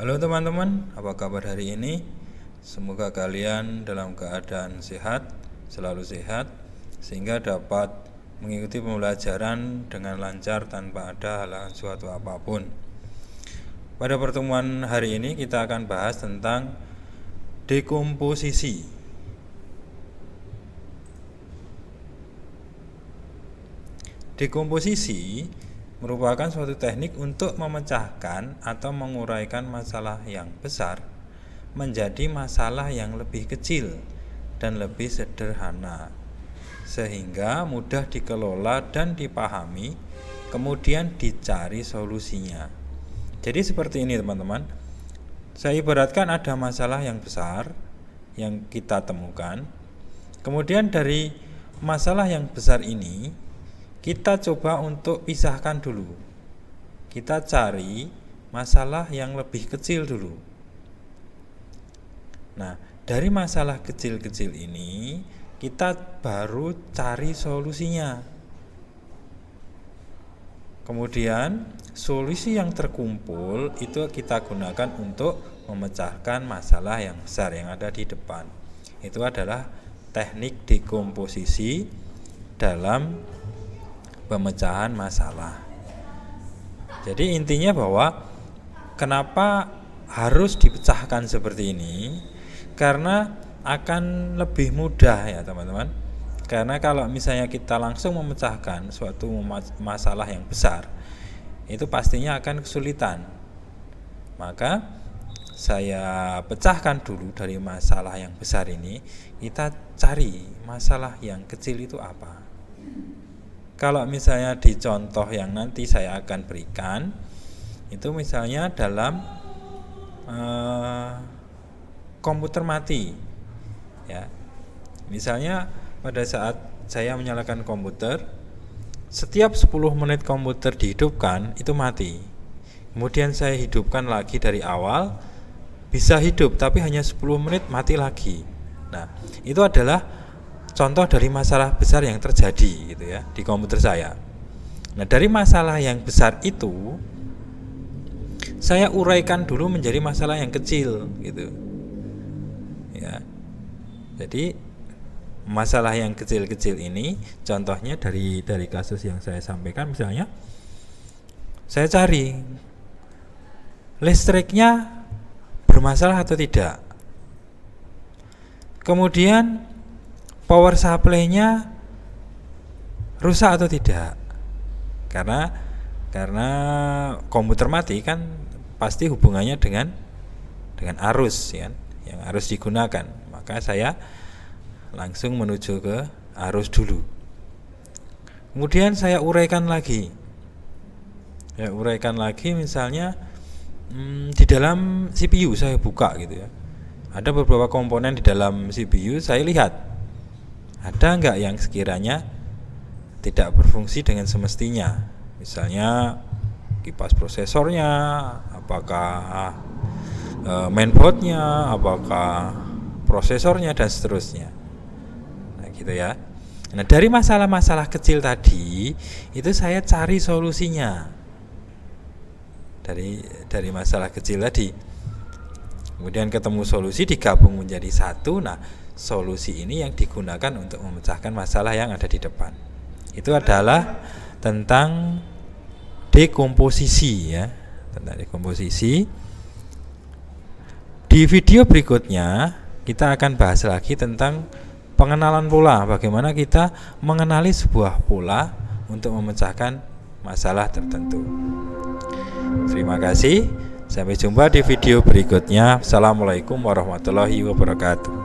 Halo teman-teman, apa kabar hari ini? Semoga kalian dalam keadaan sehat, selalu sehat, sehingga dapat mengikuti pembelajaran dengan lancar tanpa ada halangan suatu apapun. Pada pertemuan hari ini kita akan bahas tentang dekomposisi. Dekomposisi merupakan suatu teknik untuk memecahkan atau menguraikan masalah yang besar menjadi masalah yang lebih kecil dan lebih sederhana, sehingga mudah dikelola dan dipahami, kemudian dicari solusinya. Jadi seperti ini teman-teman, saya ibaratkan ada masalah yang besar yang kita temukan, kemudian dari masalah yang besar ini kita coba untuk pisahkan dulu. Kita cari masalah yang lebih kecil dulu. Nah, dari masalah kecil-kecil ini kita baru cari solusinya. Kemudian solusi yang terkumpul itu kita gunakan untuk memecahkan masalah yang besar yang ada di depan. Itu adalah teknik dekomposisi dalam pemecahan masalah. Jadi intinya bahwa kenapa harus dipecahkan seperti ini? Karena akan lebih mudah ya teman-teman. Karena kalau misalnya kita langsung memecahkan suatu masalah yang besar, itu pastinya akan kesulitan. Maka saya pecahkan dulu dari masalah yang besar ini, kita cari masalah yang kecil itu apa. Kalau misalnya di contoh yang nanti saya akan berikan, itu misalnya dalam komputer mati, ya. Misalnya pada saat saya menyalakan komputer, setiap 10 menit komputer dihidupkan itu mati. Kemudian saya hidupkan lagi dari awal, bisa hidup tapi hanya 10 menit mati lagi. Nah, itu adalah contoh dari masalah besar yang terjadi gitu ya di komputer saya. Nah, dari masalah yang besar itu saya uraikan dulu menjadi masalah yang kecil gitu. Ya. Jadi masalah yang kecil-kecil ini contohnya dari kasus yang saya sampaikan, misalnya saya cari listriknya bermasalah atau tidak. Kemudian power supply-nya rusak atau tidak. Karena komputer mati kan pasti hubungannya dengan arus ya, yang harus digunakan. Maka saya langsung menuju ke arus dulu. Kemudian saya uraikan lagi. Ya, uraikan lagi misalnya di dalam CPU saya buka gitu ya. Ada beberapa komponen di dalam CPU, saya lihat ada enggak yang sekiranya tidak berfungsi dengan semestinya. Misalnya kipas prosesornya, apakah mainboardnya, apakah prosesornya, dan seterusnya. Nah gitu ya. Nah dari masalah-masalah kecil tadi itu saya cari solusinya. Dari masalah kecil tadi, kemudian ketemu solusi, digabung menjadi satu. Nah solusi ini yang digunakan untuk memecahkan masalah yang ada di depan. Itu adalah tentang dekomposisi ya, tentang dekomposisi. Di video berikutnya kita akan bahas lagi tentang pengenalan pola, bagaimana kita mengenali sebuah pola untuk memecahkan masalah tertentu. Terima kasih. Sampai jumpa di video berikutnya. Assalamualaikum warahmatullahi wabarakatuh.